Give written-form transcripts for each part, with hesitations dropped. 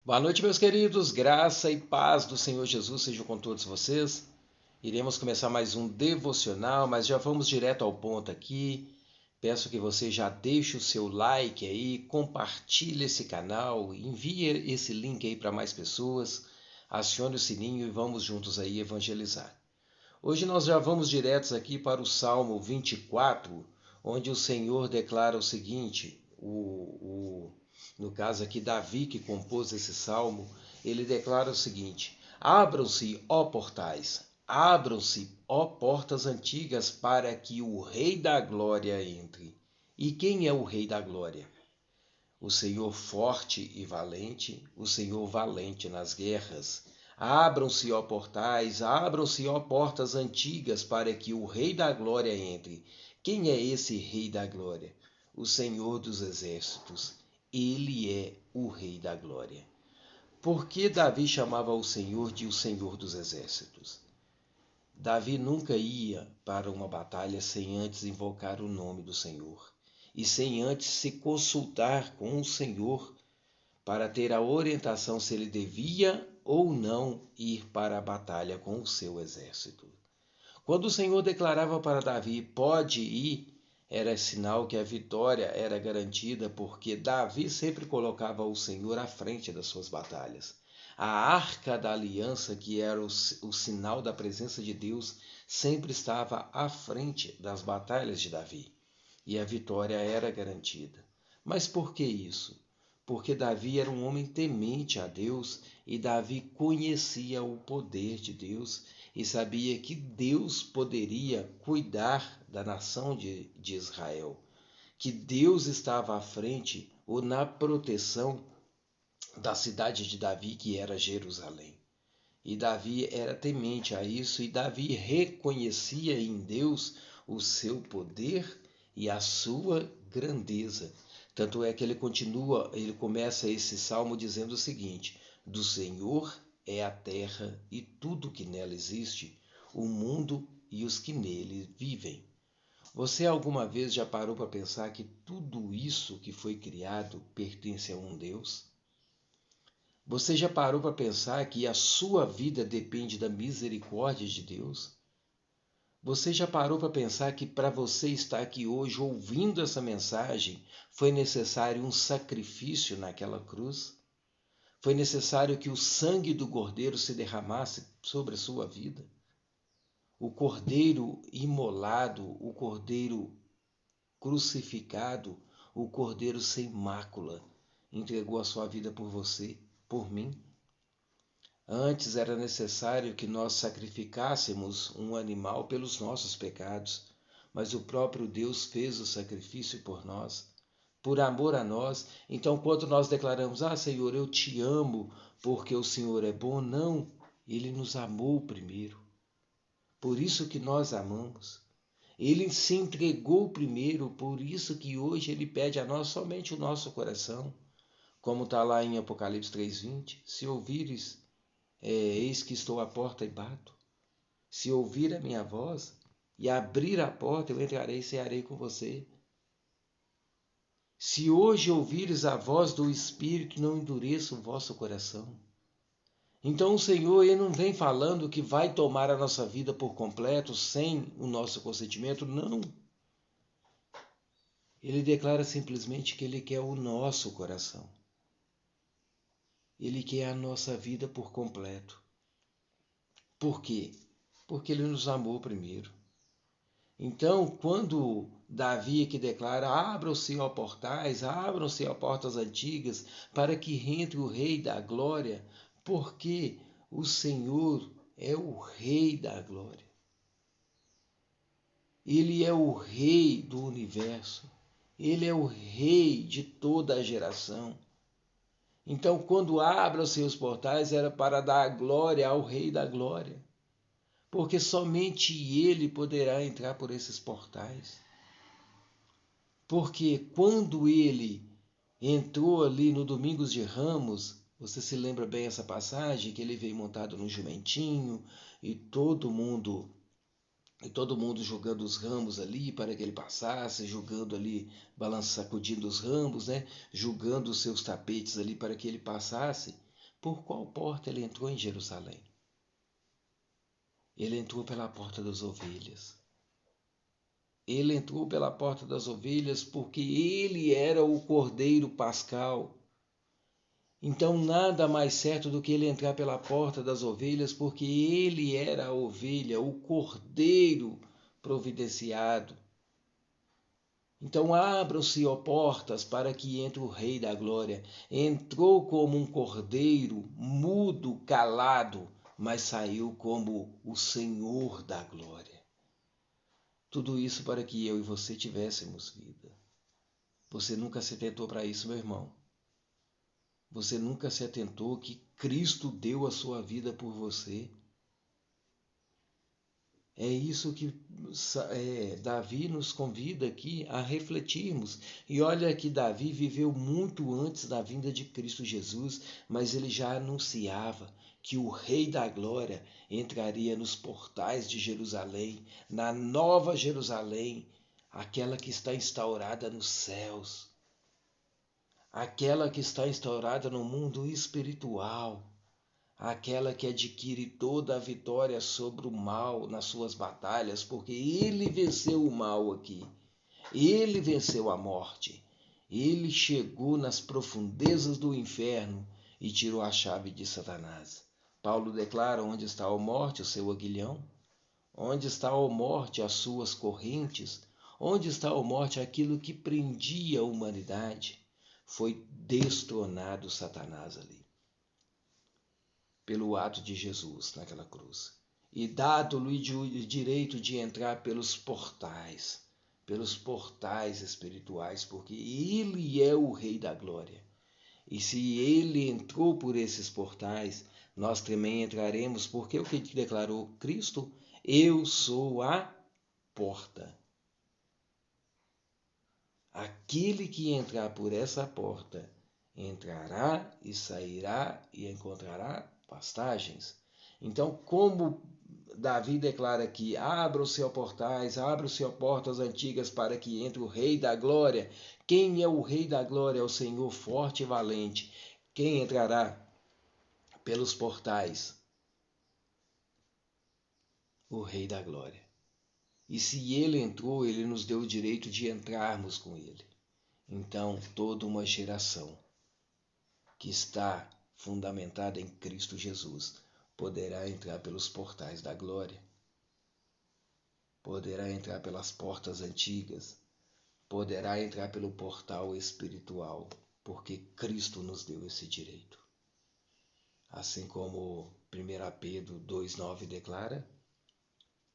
Boa noite, meus queridos. Graça e paz do Senhor Jesus sejam com todos vocês. Iremos começar mais um devocional, mas já vamos direto ao ponto aqui. Peço que você já deixe o seu like aí, compartilhe esse canal, envie esse link aí para mais pessoas, acione o sininho e vamos juntos aí evangelizar. Hoje nós já vamos diretos aqui para o Salmo 24, onde o Senhor declara o seguinte, no caso aqui Davi que compôs esse salmo, ele declara o seguinte: abram-se, ó portais, abram-se, ó portas antigas, para que o Rei da Glória entre. E quem é o Rei da Glória? O Senhor forte e valente, o Senhor valente nas guerras. Abram-se, ó portais, abram-se, ó portas antigas, para que o Rei da Glória entre. Quem é esse Rei da Glória? O Senhor dos Exércitos. Ele é o Rei da Glória. Por que Davi chamava o Senhor de o Senhor dos Exércitos? Davi nunca ia para uma batalha sem antes invocar o nome do Senhor e sem antes se consultar com o Senhor para ter a orientação se ele devia ou não ir para a batalha com o seu exército. Quando o Senhor declarava para Davi: pode ir, era sinal que a vitória era garantida, porque Davi sempre colocava o Senhor à frente das suas batalhas. A arca da aliança, que era o sinal da presença de Deus, sempre estava à frente das batalhas de Davi. E a vitória era garantida. Mas por que isso? Porque Davi era um homem temente a Deus e Davi conhecia o poder de Deus e sabia que Deus poderia cuidar da nação de Israel, que Deus estava à frente ou na proteção da cidade de Davi, que era Jerusalém. E Davi era temente a isso, e Davi reconhecia em Deus o seu poder e a sua grandeza. Tanto é que ele começa esse salmo dizendo o seguinte: do Senhor é a terra e tudo que nela existe, o mundo e os que nele vivem. Você alguma vez já parou para pensar que tudo isso que foi criado pertence a um Deus? Você já parou para pensar que a sua vida depende da misericórdia de Deus? Você já parou para pensar que para você estar aqui hoje ouvindo essa mensagem foi necessário um sacrifício naquela cruz? Foi necessário que o sangue do cordeiro se derramasse sobre a sua vida? O cordeiro imolado, o cordeiro crucificado, o cordeiro sem mácula, entregou a sua vida por você, por mim. Antes era necessário que nós sacrificássemos um animal pelos nossos pecados, mas o próprio Deus fez o sacrifício por nós, por amor a nós. Então, quando nós declaramos: ah, Senhor, eu te amo porque o Senhor é bom, não, Ele nos amou primeiro. Por isso que nós amamos. Ele se entregou primeiro, por isso que hoje Ele pede a nós somente o nosso coração. Como está lá em Apocalipse 3:20, se ouvires eis que estou à porta e bato. Se ouvir a minha voz e abrir a porta, eu entrarei e cearei com você. Se hoje ouvires a voz do Espírito, não endureça o vosso coração. Então o Senhor ele não vem falando que vai tomar a nossa vida por completo, sem o nosso consentimento, não. Ele declara simplesmente que Ele quer o nosso coração. Ele quer a nossa vida por completo. Por quê? Porque Ele nos amou primeiro. Então, quando Davi que declara: abram-se, ó portais, abram-se, ó portas antigas, para que entre o Rei da Glória, porque o Senhor é o Rei da Glória. Ele é o Rei do universo. Ele é o Rei de toda a geração. Então, quando abram-se os portais, era para dar glória ao Rei da Glória, porque somente Ele poderá entrar por esses portais. Porque quando Ele entrou ali no Domingos de Ramos, você se lembra bem essa passagem, que Ele veio montado no jumentinho e todo mundo jogando os ramos ali para que ele passasse, jogando ali, sacudindo os ramos, né? Jogando os seus tapetes ali para que ele passasse. Por qual porta ele entrou em Jerusalém? Ele entrou pela porta das ovelhas. Ele entrou pela porta das ovelhas porque ele era o Cordeiro Pascal. Então, nada mais certo do que ele entrar pela porta das ovelhas, porque ele era a ovelha, o Cordeiro providenciado. Então, abram-se, ó portas, para que entre o Rei da Glória. Entrou como um cordeiro, mudo, calado, mas saiu como o Senhor da Glória. Tudo isso para que eu e você tivéssemos vida. Você nunca se atentou para isso, meu irmão? Você nunca se atentou que Cristo deu a sua vida por você? É isso que Davi nos convida aqui a refletirmos. E olha que Davi viveu muito antes da vinda de Cristo Jesus, mas ele já anunciava que o Rei da Glória entraria nos portais de Jerusalém, na nova Jerusalém, aquela que está instaurada nos céus, aquela que está instaurada no mundo espiritual, aquela que adquire toda a vitória sobre o mal nas suas batalhas, porque ele venceu o mal aqui, ele venceu a morte, ele chegou nas profundezas do inferno e tirou a chave de Satanás. Paulo declara: onde está a morte, o seu aguilhão? Onde está a morte, as suas correntes? Onde está a morte, aquilo que prendia a humanidade? Foi destronado Satanás ali, pelo ato de Jesus naquela cruz. E dado-lhe o direito de entrar pelos portais espirituais, porque ele é o Rei da Glória. E se ele entrou por esses portais, nós também entraremos, porque o que declarou Cristo: eu sou a porta. Aquele que entrar por essa porta entrará e sairá e encontrará pastagens. Então, como Davi declara aqui: abram-se ó portais, abram-se ó portas antigas para que entre o Rei da Glória. Quem é o Rei da Glória? É o Senhor forte e valente. Quem entrará pelos portais? O Rei da Glória. E se ele entrou, ele nos deu o direito de entrarmos com ele. Então, toda uma geração que está fundamentada em Cristo Jesus poderá entrar pelos portais da glória, poderá entrar pelas portas antigas, poderá entrar pelo portal espiritual, porque Cristo nos deu esse direito. Assim como 1 Pedro 2,9 declara: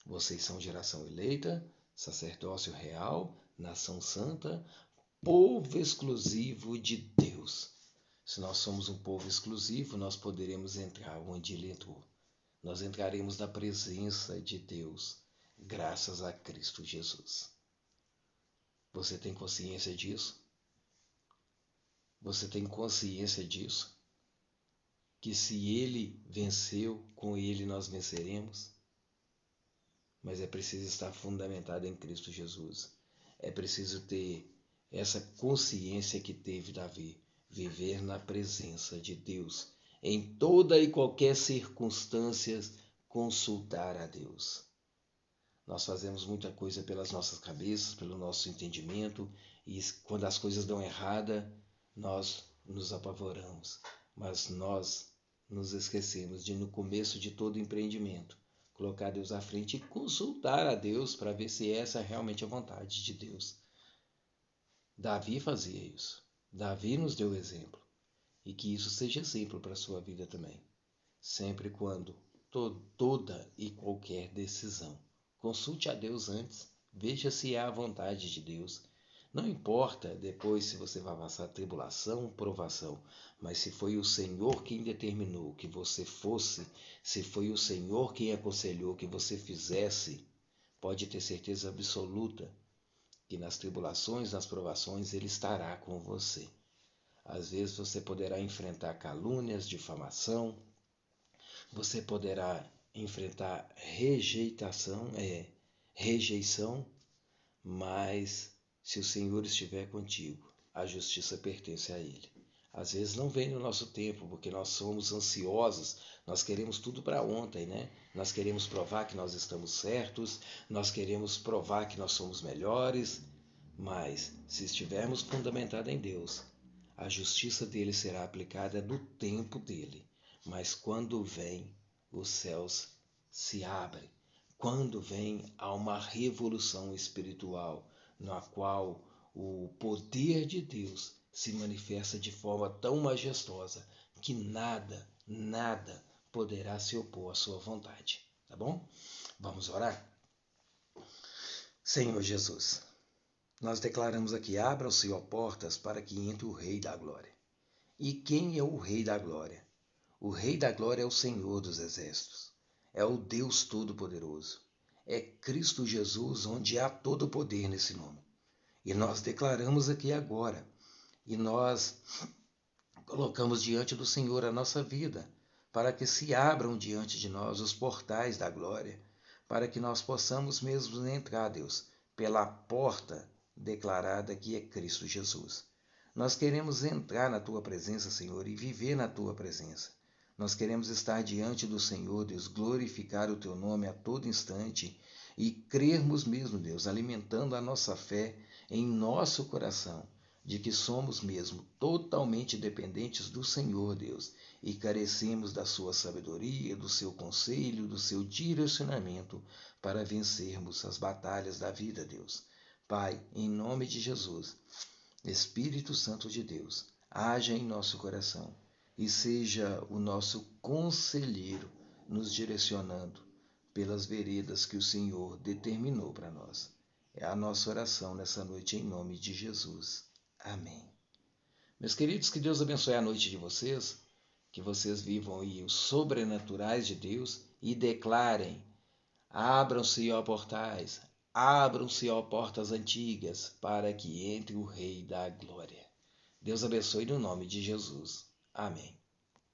vocês são geração eleita, sacerdócio real, nação santa, povo exclusivo de Deus. Se nós somos um povo exclusivo, nós poderemos entrar onde ele entrou. Nós entraremos na presença de Deus, graças a Cristo Jesus. Você tem consciência disso? Você tem consciência disso? Que se ele venceu, com ele nós venceremos? Mas é preciso estar fundamentado em Cristo Jesus. É preciso ter essa consciência que teve Davi, viver na presença de Deus. Em toda e qualquer circunstância, consultar a Deus. Nós fazemos muita coisa pelas nossas cabeças, pelo nosso entendimento, e quando as coisas dão errada, nós nos apavoramos. Mas nós nos esquecemos de, no começo de todo empreendimento, colocar Deus à frente e consultar a Deus para ver se essa é realmente a vontade de Deus. Davi fazia isso. Davi nos deu exemplo. E que isso seja exemplo para a sua vida também. Sempre quando toda e qualquer decisão, consulte a Deus antes. Veja se é a vontade de Deus. Não importa depois se você vai passar tribulação ou provação, mas se foi o Senhor quem determinou que você fosse, se foi o Senhor quem aconselhou que você fizesse, pode ter certeza absoluta que nas tribulações, nas provações, Ele estará com você. Às vezes você poderá enfrentar calúnias, difamação, você poderá enfrentar rejeição, mas se o Senhor estiver contigo, a justiça pertence a Ele. às vezes não vem no nosso tempo, porque nós somos ansiosos, nós queremos tudo para ontem, né? Nós queremos provar que nós estamos certos, nós queremos provar que nós somos melhores, mas se estivermos fundamentados em Deus, a justiça dele será aplicada no tempo dele. Mas quando vem, os céus se abrem. Quando vem, há uma revolução espiritual, na qual o poder de Deus se manifesta de forma tão majestosa que nada poderá se opor à sua vontade. Tá bom? Vamos orar? Senhor Jesus, nós declaramos aqui: abram-se, ó portas, para que entre o Rei da Glória. E quem é o Rei da Glória? O Rei da Glória é o Senhor dos Exércitos. É o Deus Todo-Poderoso. É Cristo Jesus, onde há todo o poder nesse nome. E nós declaramos aqui agora, e nós colocamos diante do Senhor a nossa vida, para que se abram diante de nós os portais da glória, para que nós possamos mesmo entrar, Deus, pela porta declarada que é Cristo Jesus. Nós queremos entrar na Tua presença, Senhor, e viver na Tua presença. Nós queremos estar diante do Senhor, Deus, glorificar o Teu nome a todo instante e crermos mesmo, Deus, alimentando a nossa fé em nosso coração, de que somos mesmo totalmente dependentes do Senhor, Deus, e carecemos da sua sabedoria, do seu conselho, do seu direcionamento para vencermos as batalhas da vida, Deus. Pai, em nome de Jesus, Espírito Santo de Deus, haja em nosso coração e seja o nosso conselheiro nos direcionando pelas veredas que o Senhor determinou para nós. É a nossa oração nessa noite em nome de Jesus. Amém. Meus queridos, que Deus abençoe a noite de vocês, que vocês vivam aí os sobrenaturais de Deus e declarem: abram-se, ó portais, abram-se, ó portas antigas, para que entre o Rei da Glória. Deus abençoe no nome de Jesus. Amém.